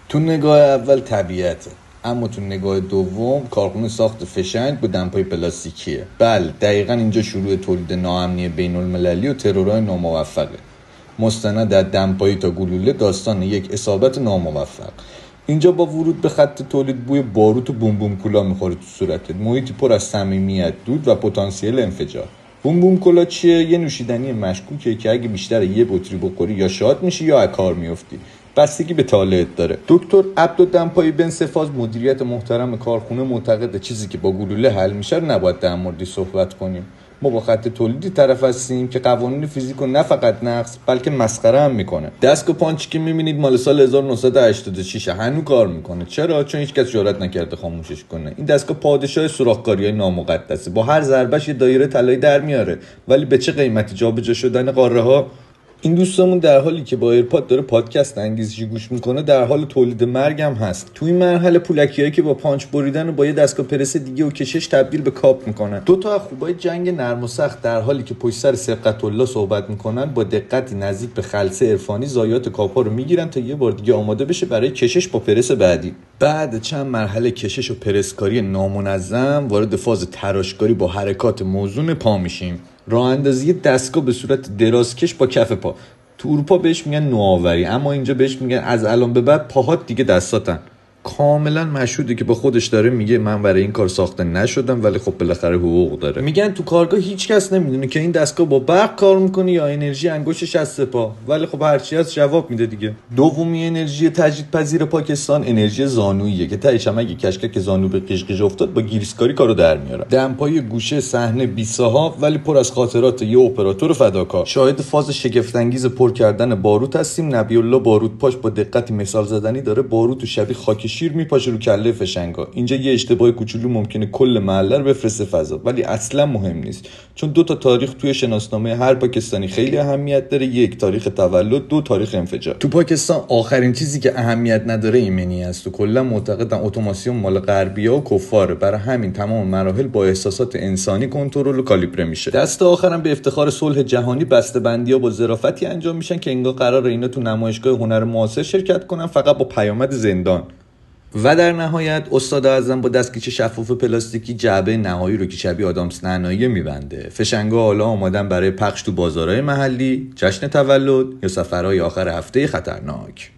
تو نگاه اول طبیعته، اما تو نگاه دوم کارخونه ساخت فشنگ با دمپای پلاستیکیه. بله دقیقاً اینجا شروع تولید ناامنی بین المللی و ترورهای ناموفقه. مستند از دمپایی تا گلوله داستان یک اصابت ناموفق. اینجا با ورود به خط تولید بوی باروت و بوم بوم کولا میخوره تو صورتت. محیطی پر از صمیمیت، دود و پتانسیل انفجار. بوم بوم کولا چیه؟ یه نوشیدنی مشکوکه که اگه بیشتر یه بطری بخوری یا شاد میشی یا از کار میافتی. بستگی به طالعت داره. دکتر عبدالدمپایی بن سفاز مدیریت محترم کارخونه معتقده چیزی که با گلوله حل میشه نباید در موردش صحبت کنیم. ما با خط تولیدی طرف هستیم که قوانین فیزیکو نه فقط نقض بلکه مسخره هم میکنه. دستگاه پانچی که میبینید مال سال 1986 هنوز کار میکنه. چرا؟ چون هیچ کس جرئت نکرده خاموشش کنه. این دستگاه پادشاه سوراخ‌کاری‌های نامقدسه. با هر ضربهش یه دایره طلایی در میاره، ولی به چه قیمتی جابجا شدن قاره ها. این دوستمون در حالی که با ایرپاد داره پادکست انگیزشی گوش میکنه در حال تولید مرگ هم هست. تو این مرحله پولکیایی که با پانچ بریدن و با یه دستگاه پرس دیگه و کشش تبدیل به کاپ میکنن. دو تا از خوبای جنگ نرم و سخت در حالی که پشت سر سبقت الله صحبت میکنن با دقتی نزدیک به خلسه عرفانی ضایعات کاپا رو میگیرن تا یه بار دیگه آماده بشه برای کشش با پرس بعدی. بعد چند مرحله کشش و پرسکاری نامنظم وارد فاز تراشکاری با حرکات موزون پا میشیم. راه اندازی دستگاه به صورت درازکش با کف پا. تو اروپا بهش میگن نوآوری، اما اینجا بهش میگن از الان به بعد پاهات دیگه دستاتن. کاملا مشهوده که با خودش داره میگه من برای این کار ساخته نشدم، ولی خب بالاخره حقوق داره. میگن تو کارگاه هیچ کس نمیدونه که این دستگاه با برق کار میکنه یا انرژی انگشتش از سپاه، ولی خب هرچی از جواب میده دیگه. دومی انرژی تجدیدپذیر پاکستان انرژی زانوییه که تهش هم اگه کشکک زانو به قشقش افتاد با گیرسکاری کارو در میاره. دمپای گوشه صحنه بی‌صاحب ولی پر از خاطرات یه اپراتور فداکار. شاهد فاز شگفت انگیز پر کردن باروت هستیم. نبی الله باروت پاش با دقت مثال زدنی داره باروت شبیه خاک شیر میپاشه رو کله فشنگا. اینجا یه اشتباه کوچولو ممکنه کل محله رو بفرسته فضا، ولی اصلا مهم نیست، چون دو تا تاریخ توی شناسنامه هر پاکستانی خیلی اهمیت داره. یک تاریخ تولد، دو تاریخ انفجار. تو پاکستان آخرین چیزی که اهمیت نداره ایمنی است و کلا معتقدن اتوماسیون مال غربی‌ها و کفاره، برای همین تمام مراحل با احساسات انسانی کنترل و کالیبره میشه. دست آخرم به افتخار صلح جهانی بسته‌بندی‌ها با ظرافتی انجام میشن که انگار قراره اینا تو نمایشگاه هنر معاصر شرکت کنن، فقط با پیامد زندان. و در نهایت استاد اعظم با دستکش شفاف پلاستیکی جعبه نهایی رو که شبیه آدامس نعنایی میبنده. فشنگا حالا آمادن برای پخش تو بازارهای محلی، جشن تولد یا سفرهای آخر هفته خطرناک.